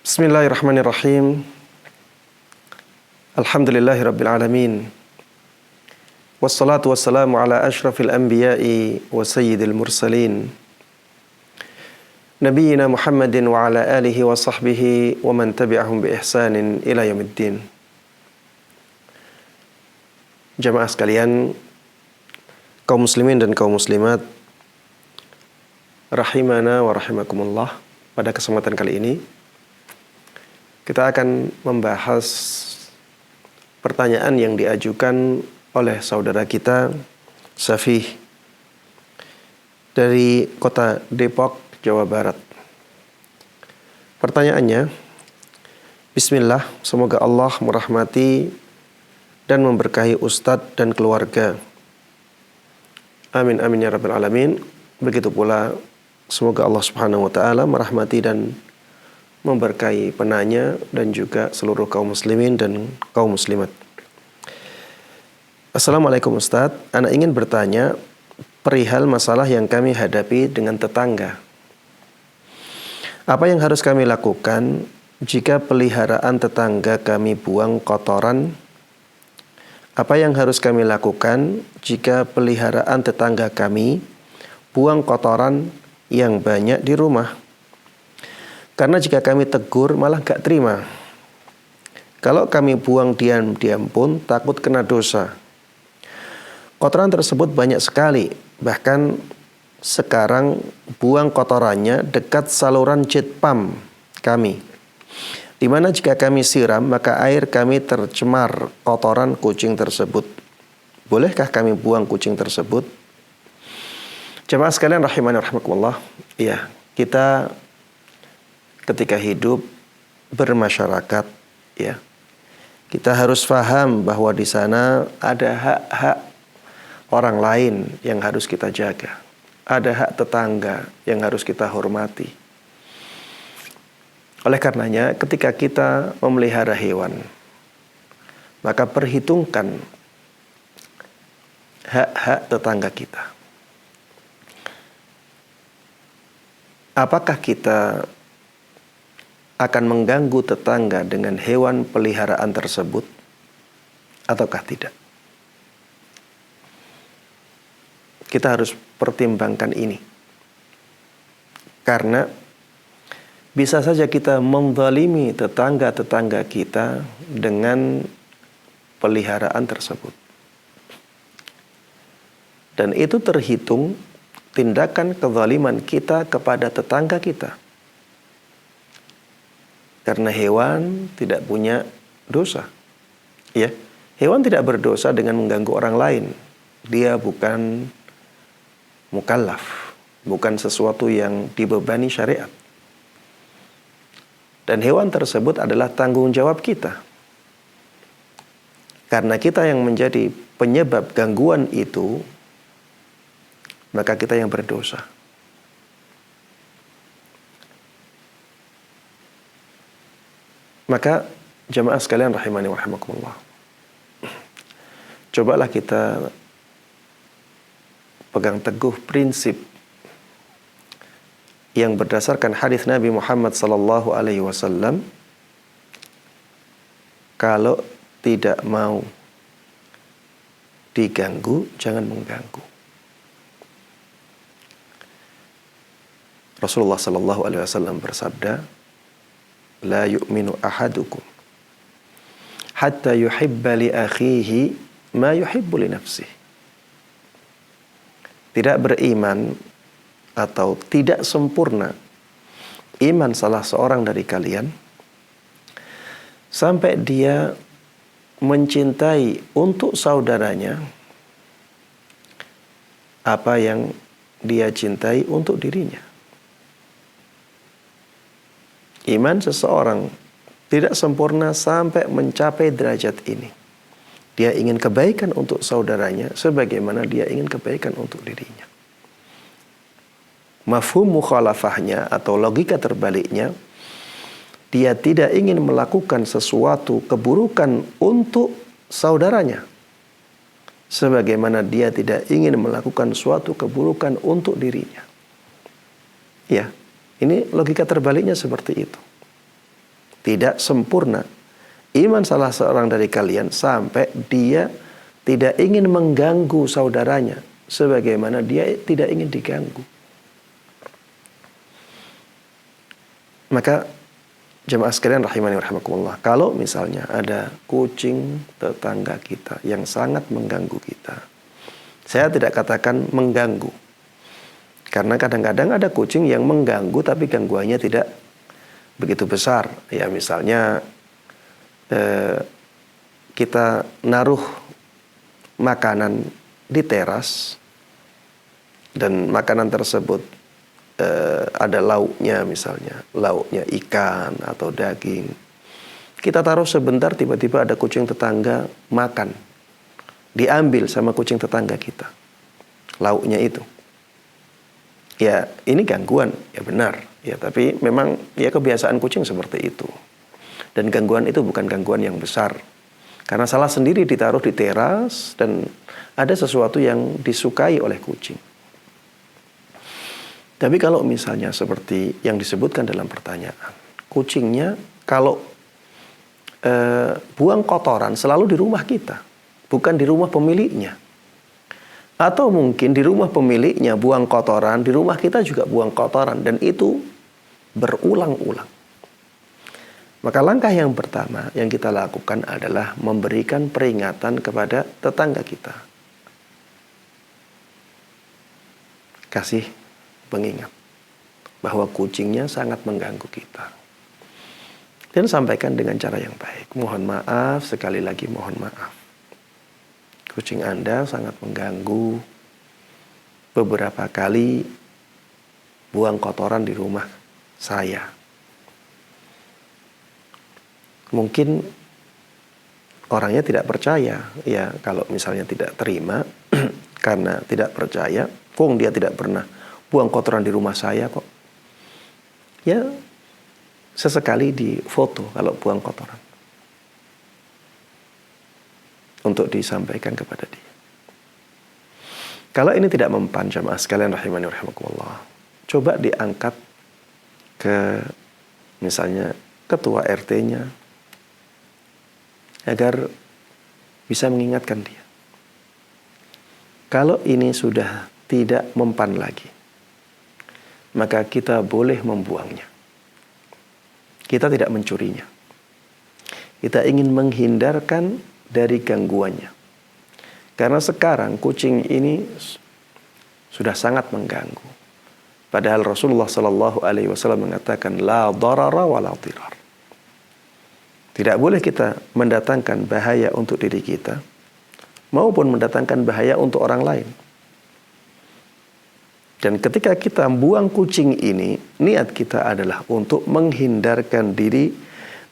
Bismillahirrahmanirrahim. Alhamdulillahirabbil alamin. Wassalatu wassalamu ala asyrafil anbiya'i wa sayyidil mursalin. Nabiyyina Muhammadin wa ala alihi wa sahbihi wa man tabi'ahum bi ihsanin ila yaumiddin. Jamaah sekalian, kaum muslimin dan kaum muslimat, rahimana wa rahimakumullah. Pada kesempatan kali ini kita akan membahas pertanyaan yang diajukan oleh saudara kita Safih dari kota Depok, Jawa Barat. Pertanyaannya, Bismillah, semoga Allah merahmati dan memberkahi Ustadz dan keluarga. Amin amin ya rabbal alamin. Begitu pula semoga Allah Subhanahu wa taala merahmati dan memberkahi penanya dan juga seluruh kaum muslimin dan kaum muslimat. Assalamualaikum Ustadz, Ana ingin bertanya perihal masalah yang kami hadapi dengan tetangga. Apa yang harus kami lakukan jika peliharaan tetangga kami buang kotoran? Apa yang harus kami lakukan jika peliharaan tetangga kami buang kotoran yang banyak di rumah? Karena jika kami tegur malah gak terima. Kalau kami buang diam-diam pun takut kena dosa. Kotoran tersebut banyak sekali. Bahkan sekarang buang kotorannya dekat saluran jet pump kami, di mana jika kami siram maka air kami tercemar kotoran kucing tersebut. Bolehkah kami buang kucing tersebut? Jemaah sekalian rahimani rahimakumullah. Iya, kita ketika hidup bermasyarakat, ya, kita harus paham bahwa di sana ada hak-hak orang lain yang harus kita jaga. Ada hak tetangga yang harus kita hormati. Oleh karenanya, ketika kita memelihara hewan, maka perhitungkan hak-hak tetangga kita. Apakah kita akan mengganggu tetangga dengan hewan peliharaan tersebut ataukah tidak? Kita harus pertimbangkan ini. Karena bisa saja kita menzalimi tetangga-tetangga kita dengan peliharaan tersebut. Dan itu terhitung tindakan kezaliman kita kepada tetangga kita. Karena hewan tidak punya dosa. Ya, hewan tidak berdosa dengan mengganggu orang lain. Dia bukan mukallaf, bukan sesuatu yang dibebani syariat. Dan hewan tersebut adalah tanggung jawab kita. Karena kita yang menjadi penyebab gangguan itu, maka kita yang berdosa. Maka jamaah sekalian rahimani wa rahimakumullah, cobalah kita pegang teguh prinsip yang berdasarkan hadis Nabi Muhammad sallallahu alaihi wasallam. Kalau tidak mau diganggu, jangan mengganggu. Rasulullah sallallahu alaihi wasallam bersabda, La yu'minu ahadukum hatta yuhibba li akhihi ma yuhibbu li nafsihi. Tidak beriman atau tidak sempurna iman salah seorang dari kalian sampai dia mencintai untuk saudaranya apa yang dia cintai untuk dirinya. Iman seseorang tidak sempurna sampai mencapai derajat ini. Dia ingin kebaikan untuk saudaranya sebagaimana dia ingin kebaikan untuk dirinya. Mafhum mukhalafahnya atau logika terbaliknya, dia tidak ingin melakukan sesuatu keburukan untuk saudaranya sebagaimana dia tidak ingin melakukan suatu keburukan untuk dirinya. Ya, ini logika terbaliknya seperti itu. tidak sempurna iman salah seorang dari kalian sampai dia tidak ingin mengganggu saudaranya sebagaimana dia tidak ingin diganggu. Maka jemaah sekalian rahimani wa rahimakumullah, kalau misalnya ada kucing tetangga kita yang sangat mengganggu kita, saya tidak katakan mengganggu, karena kadang-kadang ada kucing yang mengganggu tapi gangguannya tidak begitu besar. Ya misalnya kita naruh makanan di teras dan makanan tersebut ada lauknya, misalnya lauknya ikan atau daging. Kita taruh sebentar, tiba-tiba ada kucing tetangga makan, diambil sama kucing tetangga kita lauknya itu. Ya ini gangguan, ya benar ya, tapi memang ya kebiasaan kucing seperti itu. Dan gangguan itu bukan gangguan yang besar, karena salah sendiri ditaruh di teras dan ada sesuatu yang disukai oleh kucing. Tapi kalau misalnya seperti yang disebutkan dalam pertanyaan, kucingnya kalau buang kotoran selalu di rumah kita, bukan di rumah pemiliknya. Atau mungkin di rumah pemiliknya buang kotoran, di rumah kita juga buang kotoran, dan itu berulang-ulang. Maka langkah yang pertama yang kita lakukan adalah memberikan peringatan kepada tetangga kita. Kasih pengingat bahwa kucingnya sangat mengganggu kita. Dan sampaikan dengan cara yang baik. Mohon maaf, sekali lagi mohon maaf. Kucing Anda sangat mengganggu. Beberapa kali buang kotoran di rumah saya. Mungkin orangnya tidak percaya, ya kalau misalnya tidak terima karena tidak percaya, dia tidak pernah buang kotoran di rumah saya kok. Ya sesekali di foto kalau buang kotoran untuk disampaikan kepada dia. Kalau ini tidak mempan, jamaah sekalian rahimani wa rahimakumullah, coba diangkat ke misalnya ketua RT-nya agar bisa mengingatkan dia. Kalau ini sudah tidak mempan lagi, maka kita boleh membuangnya. Kita tidak mencurinya. Kita ingin menghindarkan dari gangguannya. Karena sekarang kucing ini sudah sangat mengganggu. Padahal Rasulullah SAW mengatakan la darara wa la dirar. Tidak boleh kita mendatangkan bahaya untuk diri kita maupun mendatangkan bahaya untuk orang lain. Dan ketika kita buang kucing ini, niat kita adalah untuk menghindarkan diri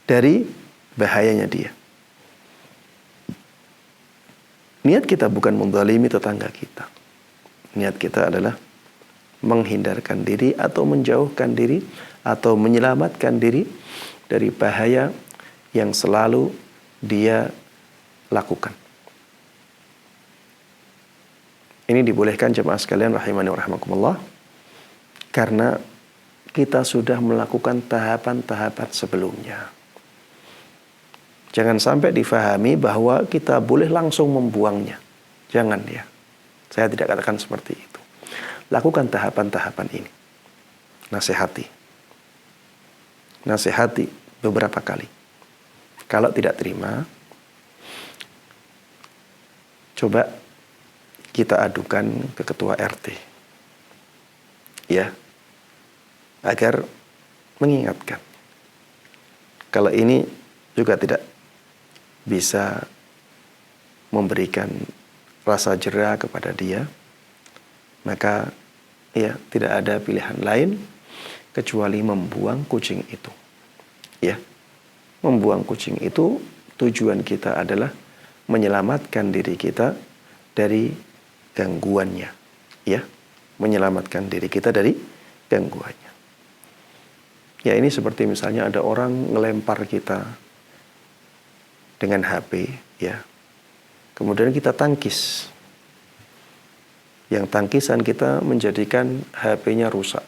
dari bahayanya dia. Niat kita bukan menzalimi tetangga kita. Niat kita adalah menghindarkan diri atau menjauhkan diri atau menyelamatkan diri dari bahaya yang selalu dia lakukan. Ini dibolehkan jemaah sekalian rahimani wa rahimakumullah, karena kita sudah melakukan tahapan-tahapan sebelumnya. Jangan sampai difahami bahwa kita boleh langsung membuangnya. Jangan ya. Saya tidak katakan seperti itu. Lakukan tahapan-tahapan ini. Nasihati beberapa kali. Kalau tidak terima, coba kita adukan ke ketua RT. Ya. Agar mengingatkan. Kalau ini juga tidak bisa memberikan rasa jera kepada dia, maka ya tidak ada pilihan lain kecuali membuang kucing itu. Ya. Membuang kucing itu tujuan kita adalah menyelamatkan diri kita dari gangguannya, ya, menyelamatkan diri kita dari gangguannya. Ya ini seperti misalnya ada orang ngelempar kita dengan HP, ya, kemudian kita tangkis. Yang tangkisan kita menjadikan HP-nya rusak.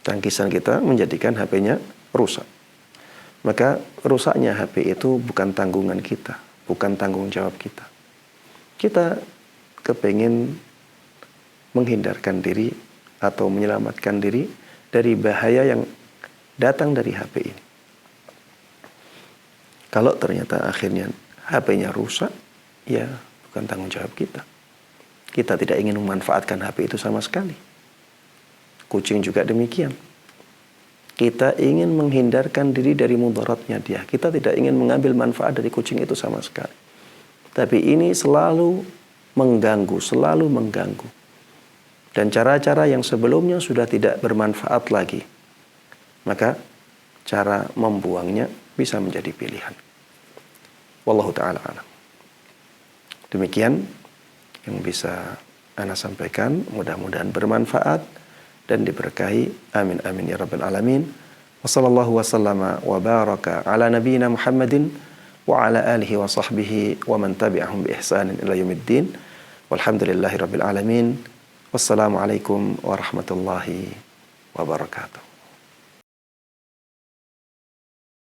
Tangkisan kita menjadikan HP-nya rusak. Maka rusaknya HP itu bukan tanggungan kita, bukan tanggung jawab kita. Kita kepingin menghindarkan diri atau menyelamatkan diri dari bahaya yang datang dari HP ini. Kalau ternyata akhirnya HP-nya rusak, ya bukan tanggung jawab kita. Kita tidak ingin memanfaatkan HP itu sama sekali. Kucing juga demikian. Kita ingin menghindarkan diri dari mudaratnya dia. Kita tidak ingin mengambil manfaat dari kucing itu sama sekali. Tapi ini selalu mengganggu, selalu mengganggu. Dan cara-cara yang sebelumnya sudah tidak bermanfaat lagi. Maka cara membuangnya bisa menjadi pilihan. Wallahu ta'ala alam. Demikian yang bisa ana sampaikan. Mudah-mudahan bermanfaat dan diberkahi. Amin amin ya rabbal alamin. Wa sallallahu wa sallama wa baraka ala nabiyyina Muhammadin wa ala alihi wa sahbihi wa man tabi'ahum bi ihsanin ila yaumiddin. Walhamdulillahi rabbil alamin. Wassalamualaikum warahmatullahi wabarakatuh.